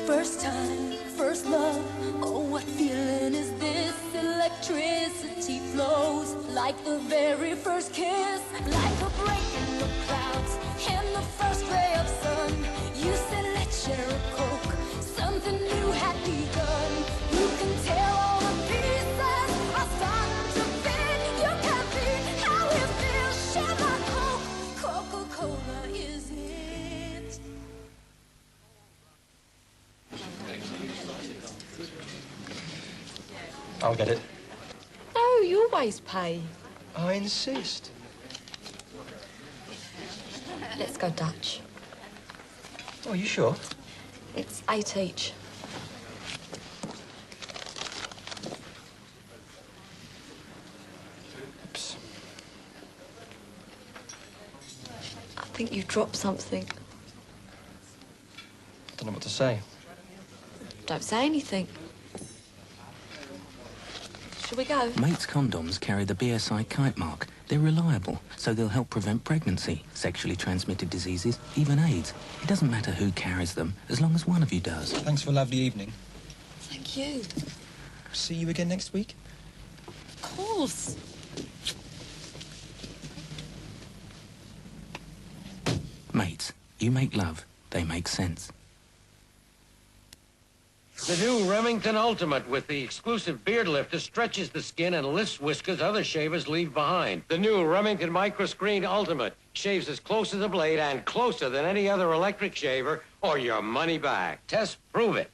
First time, first love, oh what feeling is this? Electricity flows like the very first kiss, like a break in the clouds and the first ray of sun. You said let's share a Coke, something new had begun. You can tell all the pieces are starting to fit. You can be how it feels, share my Coke, Coca-Cola is it. I'll get it. No, you always pay. I insist. Let's go Dutch. Oh, you sure? It's 8 each. Oops. I think you dropped something. I don't know what to say. Don't say anything. Shall we go? Mates condoms carry the BSI kite mark. They're reliable, so they'll help prevent pregnancy, sexually transmitted diseases, even AIDS. It doesn't matter who carries them, as long as one of you does. Thanks for a lovely evening. Thank you. See you again next week? Of course. Mates, you make love, they make sense. The new Remington Ultimate with the exclusive beard lifter stretches the skin and lifts whiskers other shavers leave behind. The new Remington Microscreen Ultimate shaves as close as a blade and closer than any other electric shaver, or your money back. Test prove it.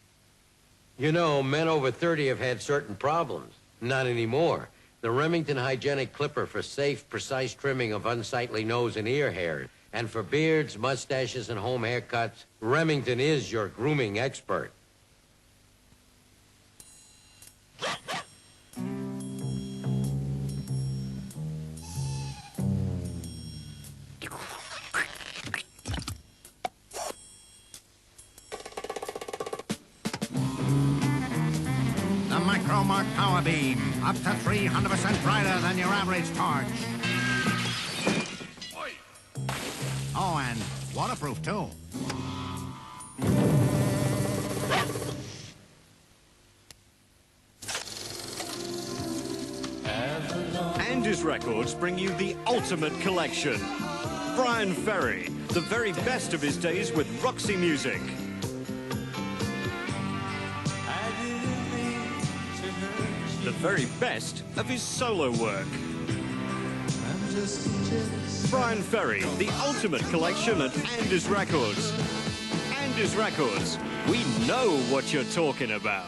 You know, men over 30 have had certain problems. Not anymore. The Remington Hygienic Clipper for safe, precise trimming of unsightly nose and ear hairs. And for beards, mustaches, and home haircuts, Remington is your grooming expert. The Micro-Mark Power Beam, up to 300% brighter than your average torch. Oh, and waterproof, too. Andes Records bring you the ultimate collection. Brian Ferry, the very best of his days with Roxy Music. The very best of his solo work. Brian Ferry, the ultimate collection at Andes Records. Andes Records, we know what you're talking about.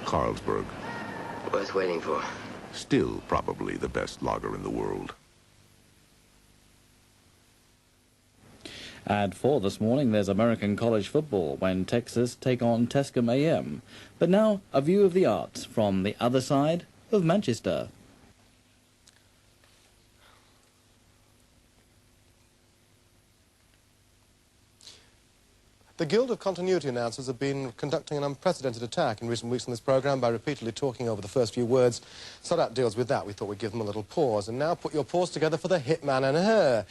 Carlsberg. Worth waiting for. Still probably the best lager in the world. At 4 this morning, there's American college football when Texas take on Tescom AM. But now, a view of the arts from the other side of Manchester. The Guild of Continuity Announcers have been conducting an unprecedented attack in recent weeks on this programme by repeatedly talking over the first few words. So that deals with that. We thought we'd give them a little pause. And now put your paws together for the Hitman and Her.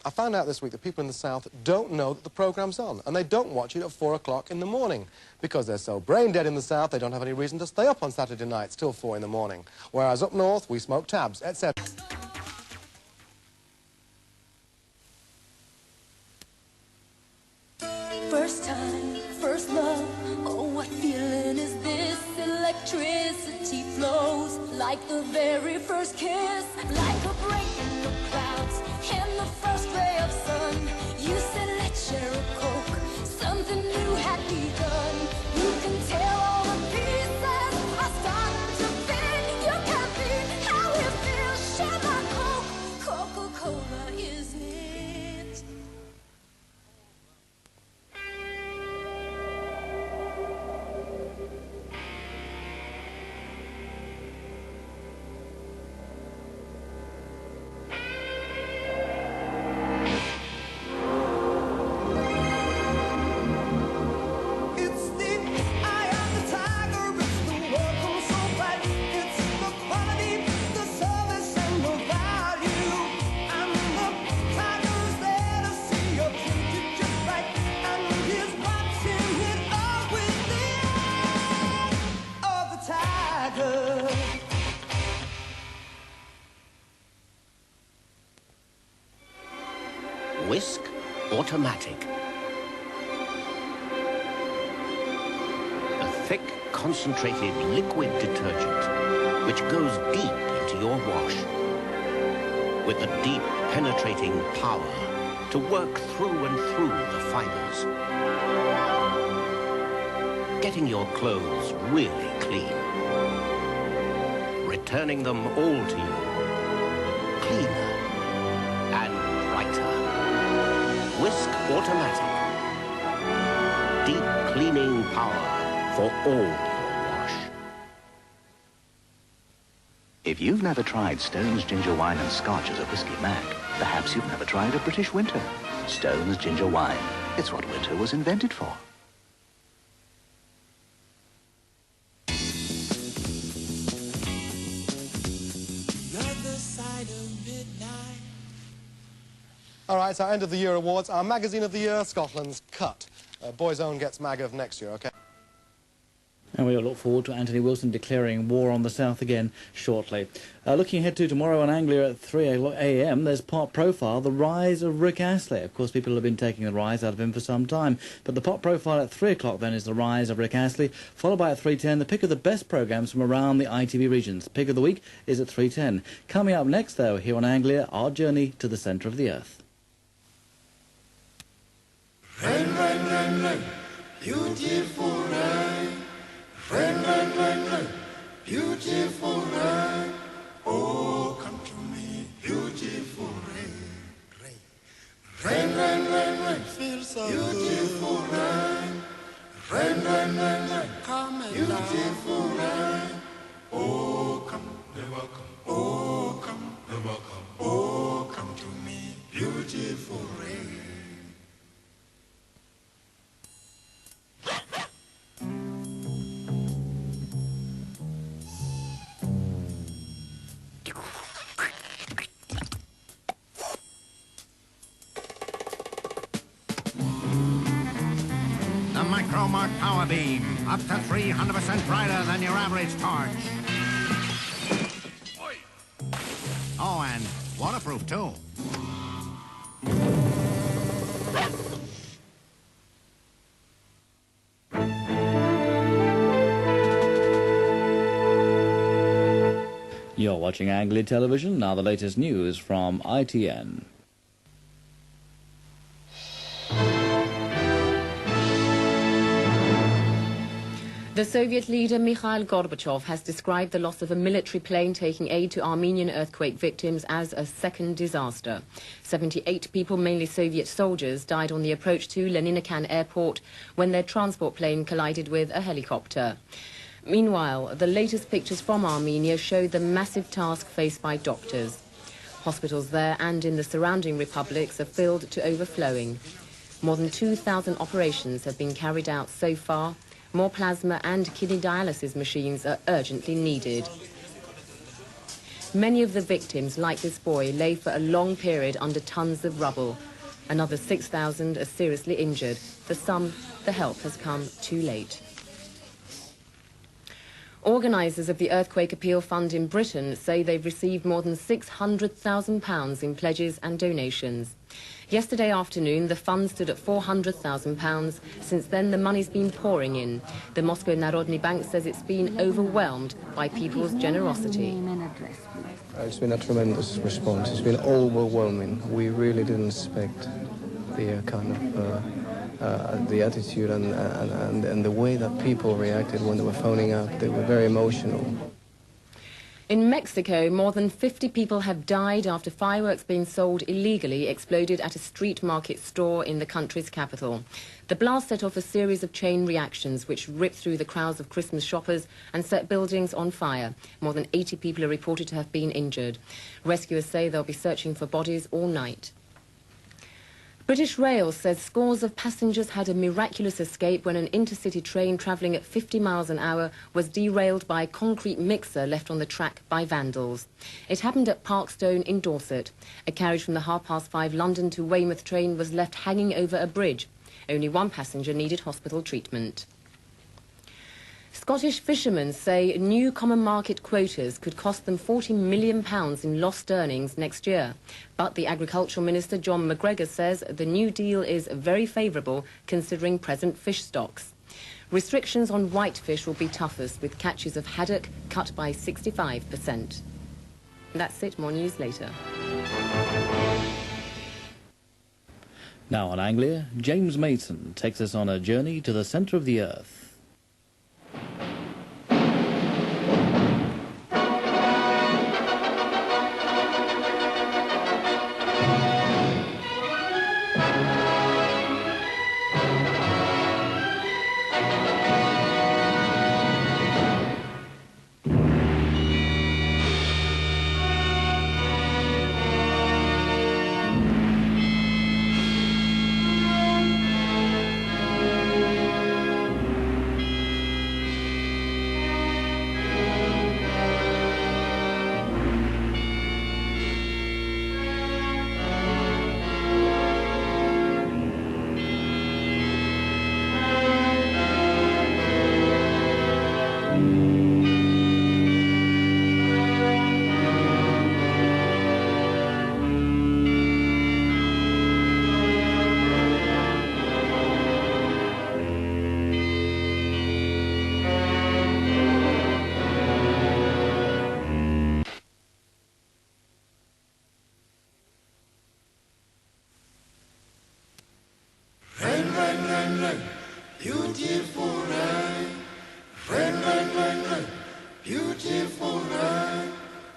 I found out this week that people in the South don't know that the programme's on, and they don't watch it at 4 o'clock in the morning. Because they're so brain-dead in the South, they don't have any reason to stay up on Saturday nights till 4 in the morning. Whereas up north, we smoke tabs, etc. First time, first love, oh what feeling is this? Electricity flows like the very first kiss, like a break in the clouds and the first ray of sun. You said let's share a Coke, something new had begun. You can tell all the pieces are starting to fit. You can be how it feels, share my Coke, Coca-Cola is it. Magger. Whisk Automatic. A thick, concentrated liquid detergent which goes deep into your wash with a deep, penetrating power to work through and through the fibers, getting your clothes really clean, returning them all to you, cleaner and brighter. Whisk Automatic. Deep cleaning power for all your wash. If you've never tried Stone's ginger wine and scotch as a whiskey mac, perhaps you've never tried a British winter. Stone's ginger wine. It's what winter was invented for. All right, so end of the year awards. Our Magazine of the Year, Scotland's Cut. Boy's Own gets Mag of next year, OK? And we all look forward to Anthony Wilson declaring war on the South again shortly. Looking ahead to tomorrow on Anglia at 3 a.m, there's Pop Profile, the rise of Rick Astley. Of course, people have been taking the rise out of him for some time. But the Pop Profile at 3 o'clock then is the rise of Rick Astley, followed by at 3:10 the pick of the best programmes from around the ITV regions. Pick of the week is at 3:10. Coming up next, though, here on Anglia, our journey to the centre of the earth. Rain, rain, rain, rain, beautiful rain. Rain, rain, rain, rain, beautiful rain. Oh, come to me, beautiful rain. Rain, rain, rain, rain, feels so beautiful rain. Rain, rain, rain, rain, come and beautiful rain. Oh, come, never come. Oh, come, never come. Oh, come to me, beautiful rain. The Micro-Mark Power Beam, up to 300% brighter than your average torch. Oh, and waterproof too. You're watching Anglia Television, now the latest news from ITN. The Soviet leader Mikhail Gorbachev has described the loss of a military plane taking aid to Armenian earthquake victims as a second disaster. 78 people, mainly Soviet soldiers, died on the approach to Leninakan airport when their transport plane collided with a helicopter. Meanwhile, the latest pictures from Armenia show the massive task faced by doctors. Hospitals there and in the surrounding republics are filled to overflowing. More than 2,000 operations have been carried out so far. More plasma and kidney dialysis machines are urgently needed. Many of the victims, like this boy, lay for a long period under tons of rubble. Another 6,000 are seriously injured. For some, the help has come too late. Organisers of the Earthquake Appeal Fund in Britain say they've received more than £600,000 in pledges and donations. Yesterday afternoon, the fund stood at £400,000. Since then, the money's been pouring in. The Moscow Narodny Bank says it's been overwhelmed by people's generosity. It's been a tremendous response. It's been overwhelming. We really didn't expect the kind of the attitude and the way that people reacted when they were phoning up. They were very emotional. In Mexico, more than 50 people have died after fireworks being sold illegally exploded at a street market store in the country's capital. The blast set off a series of chain reactions which ripped through the crowds of Christmas shoppers and set buildings on fire. More than 80 people are reported to have been injured. Rescuers say they'll be searching for bodies all night. British Rail says scores of passengers had a miraculous escape when an intercity train travelling at 50 miles an hour was derailed by a concrete mixer left on the track by vandals. It happened at Parkstone in Dorset. A carriage from the 5:30 London to Weymouth train was left hanging over a bridge. Only one passenger needed hospital treatment. Scottish fishermen say new common market quotas could cost them £40 million in lost earnings next year. But the Agricultural Minister, John McGregor, says the new deal is very favourable considering present fish stocks. Restrictions on whitefish will be toughest, with catches of haddock cut by 65%. That's it. More news later. Now on Anglia, James Mason takes us on a journey to the centre of the earth. Beautiful rain, rain, rain, rain, rain, beautiful rain.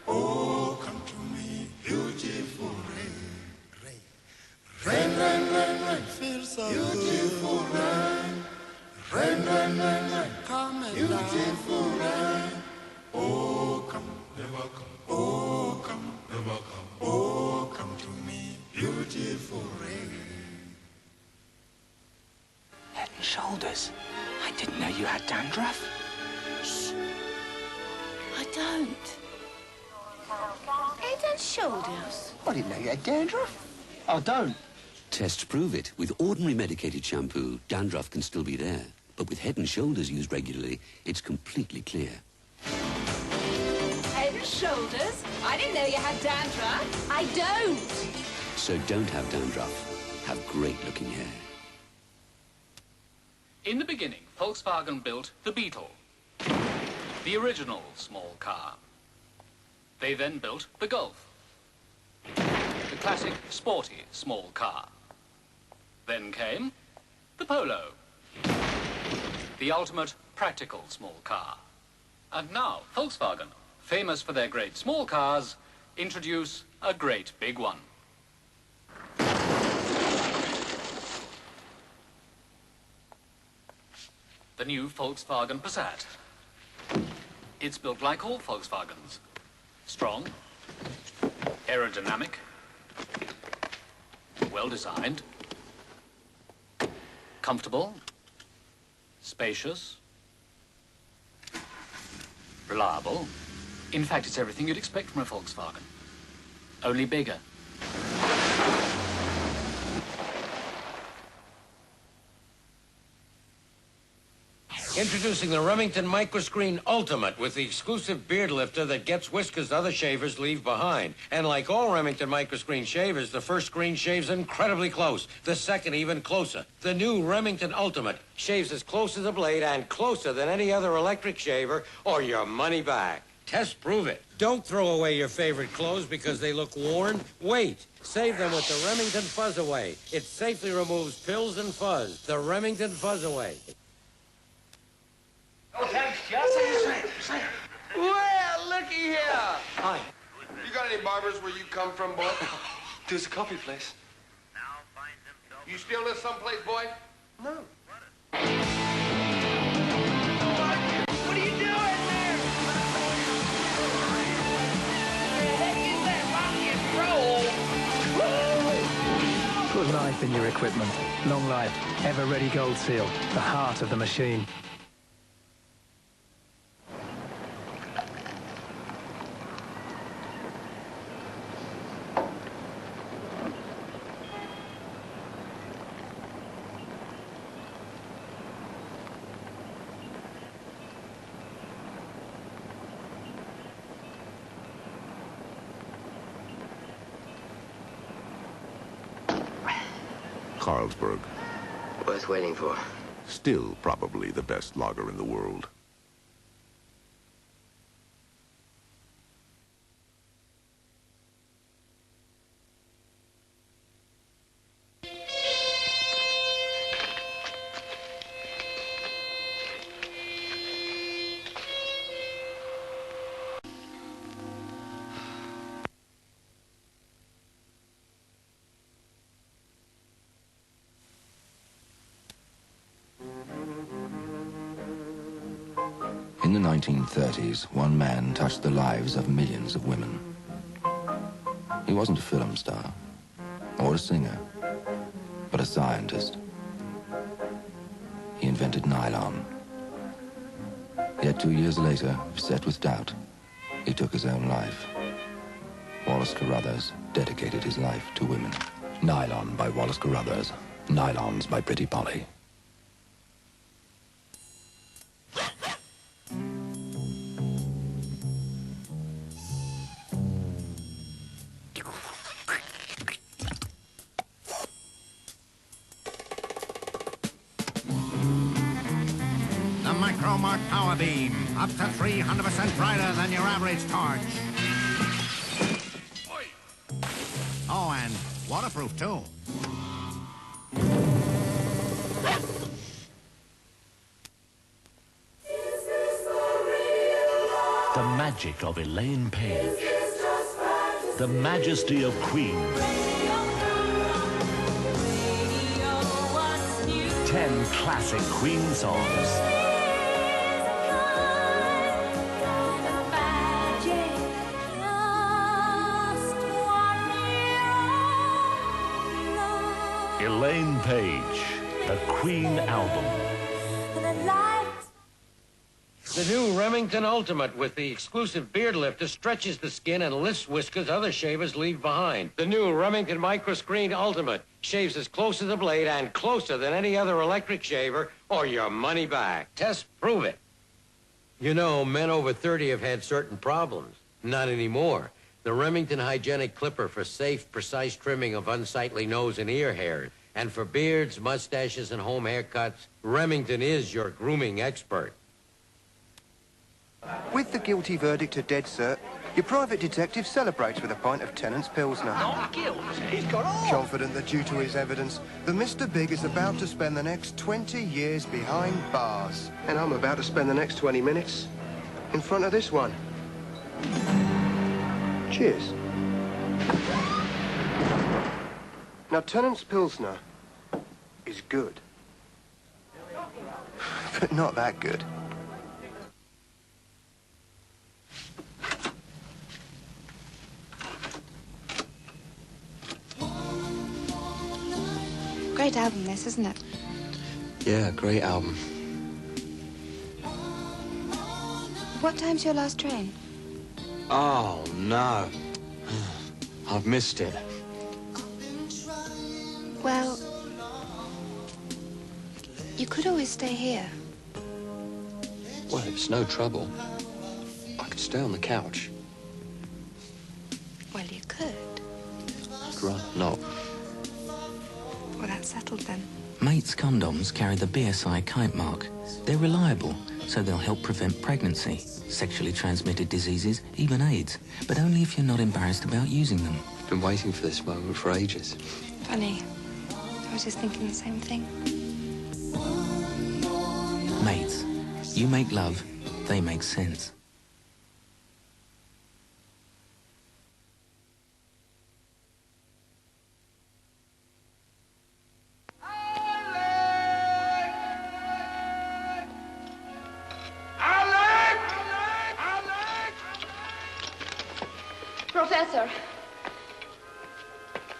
Oh, come to me, beautiful rain, rain, rain, rain, rain, rain. Feels so beautiful rain, rain, rain, rain, rain. Come and beautiful rain. Oh, come, never come. Oh, come, never come. Oh, come to me, beautiful rain. Head and Shoulders. I didn't know you had dandruff. Shh. I don't. Head and Shoulders. I didn't know you had dandruff. I don't. Tests prove it. With ordinary medicated shampoo, dandruff can still be there. But with Head and Shoulders used regularly, it's completely clear. Head and Shoulders? I didn't know you had dandruff. I don't. So don't have dandruff. Have great-looking hair. In the beginning, Volkswagen built the Beetle, the original small car. They then built the Golf, the classic sporty small car. Then came the Polo, the ultimate practical small car. And now Volkswagen, famous for their great small cars, introduce a great big one. The new Volkswagen Passat. It's built like all Volkswagens. Strong, aerodynamic, well-designed, comfortable, spacious, reliable. In fact, it's everything you'd expect from a Volkswagen, only bigger. Introducing the Remington Microscreen Ultimate with the exclusive beard lifter that gets whiskers other shavers leave behind. And like all Remington Microscreen shavers, the first screen shaves incredibly close, the second even closer. The new Remington Ultimate shaves as close as a blade and closer than any other electric shaver, or your money back. Test prove it. Don't throw away your favorite clothes because they look worn. Wait. Save them with the Remington Fuzz Away. It safely removes pills and fuzz. The Remington Fuzz Away. Oh, thanks, Jeff. Say it. Well, looky here. Hi. You got any barbers where you come from, boy? There's a coffee place. You still live someplace, boy? No. What are you doing there? The heck is that rock and roll? Good life in your equipment. Long life. Ever ready Gold Seal. The heart of the machine. Carlsberg. Worth waiting for. Still probably the best lager in the world. In the 1930s, one man touched the lives of millions of women. He wasn't a film star or a singer, but a scientist. He invented nylon. Yet 2 years later, beset with doubt, he took his own life. Wallace Carruthers dedicated his life to women. Nylon by Wallace Carruthers. Nylons by Pretty Polly. The Micro-Mark Power Beam. Up to 300% brighter than your average torch. Oh, and waterproof, too. The magic of Elaine Page. The majesty of Queen. 10 classic Queen songs. Elaine Page, the Queen album. The new Remington Ultimate with the exclusive beard lifter stretches the skin and lifts whiskers other shavers leave behind. The new Remington Microscreen Ultimate shaves as close to the blade and closer than any other electric shaver, or your money back. Test prove it. You know, men over 30 have had certain problems. Not anymore. The Remington Hygienic Clipper for safe, precise trimming of unsightly nose and ear hairs. And for beards, mustaches, and home haircuts, Remington is your grooming expert. With the guilty verdict to dead cert, your private detective celebrates with a pint of Tennant's Pilsner. Not guilty. He's got all. Confident that due to his evidence, the Mr. Big is about to spend the next 20 years behind bars. And I'm about to spend the next 20 minutes in front of this one. Cheers. Now, Tennant's Pilsner is good. But not that good. Great album, this, isn't it? Yeah, great album. What time's your last train? Oh, no. I've missed it. Well, you could always stay here. Well, it's no trouble. I could stay on the couch. Well, you could. I'd rather not. Well, that's settled then. Mates condoms carry the BSI kite mark. They're reliable, so they'll help prevent pregnancy, sexually transmitted diseases, even AIDS, but only if you're not embarrassed about using them. I've been waiting for this moment for ages. Funny. I was just thinking the same thing. Mates, you make love, they make sense.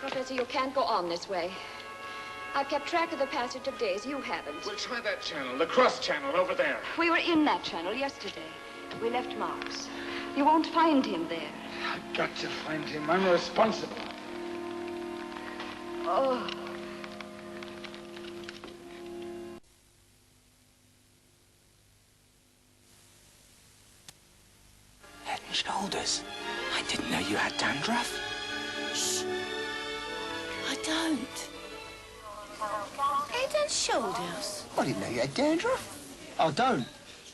Professor, you can't go on this way. I've kept track of the passage of days. You haven't. Well, try that channel, the cross channel over there. We were in that channel yesterday. We left marks. You won't find him there. I've got to find him. I'm responsible. Oh. Head and Shoulders. I didn't know you had dandruff. Shh. I don't. Head and shoulders. I didn't know you had dandruff. I don't.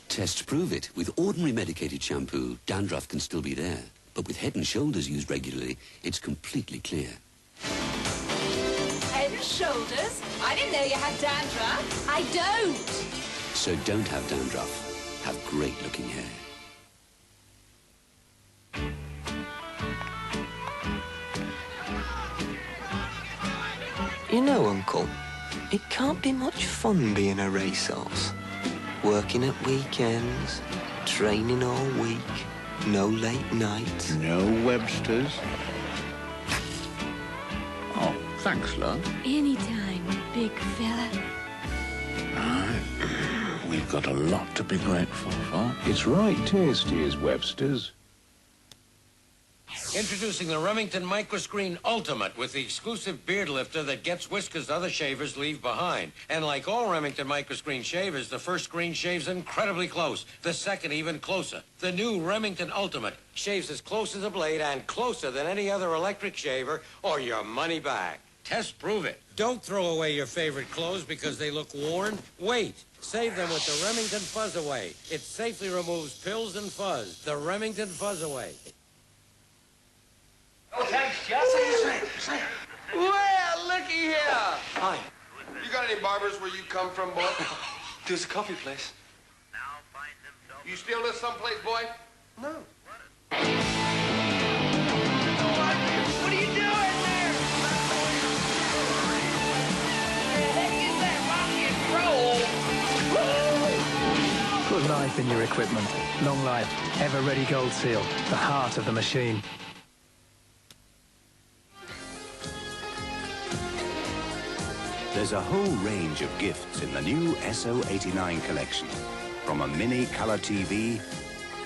Tests prove it. With ordinary medicated shampoo, dandruff can still be there. But with Head and Shoulders used regularly, it's completely clear. Head and shoulders? I didn't know you had dandruff. I don't. So don't have dandruff. Have great-looking hair. You know, Uncle, it can't be much fun being a racehorse. Working at weekends, training all week, no late nights. No Websters. Oh, thanks, love. Anytime, big fella. Right. We've got a lot to be grateful for. It's right tasty as Webster's. Introducing the Remington Microscreen Ultimate with the exclusive beard lifter that gets whiskers other shavers leave behind. And like all Remington Microscreen shavers, the first screen shaves incredibly close, the second even closer. The new Remington Ultimate shaves as close as a blade and closer than any other electric shaver, or your money back. Tests prove it. Don't throw away your favorite clothes because they look worn. Wait. Save them with the Remington Fuzz Away. It safely removes pills and fuzz. The Remington Fuzz Away. Oh, thanks, Jess. Well, looky here. Hi. You got any barbers where you come from, boy? There's a coffee place. You still live someplace, boy? No. What are you doing there? Heck is that rock and roll? Put life in your equipment. Long life, ever-ready Gold Seal, the heart of the machine. There's a whole range of gifts in the new SO89 collection, from a mini colour TV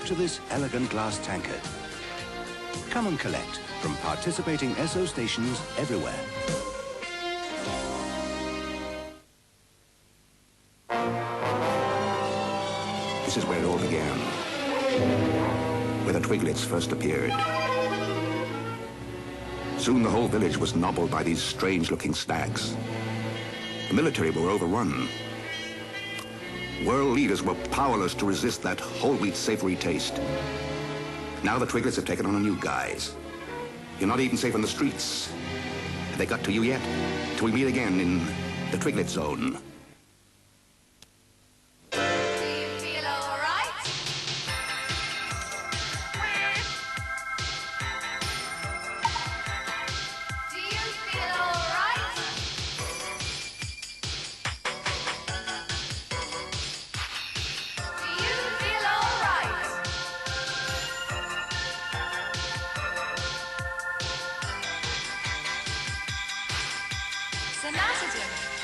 to this elegant glass tankard. Come and collect from participating SO stations everywhere. This is where it all began, where the Twiglets first appeared. Soon the whole village was nobbled by these strange-looking stags. The military were overrun. World leaders were powerless to resist that whole wheat savory taste. Now the Twiglets have taken on a new guise. You're not even safe in the streets. Have they got to you yet? Till we meet again in the Twiglet Zone.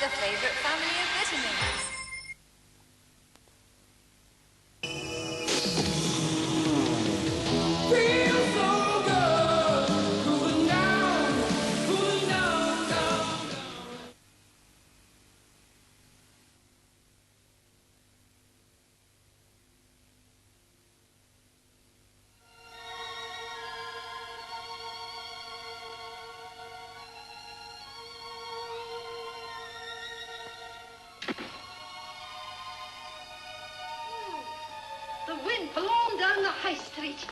The favorite family of vitamins. The wind blown down the high street.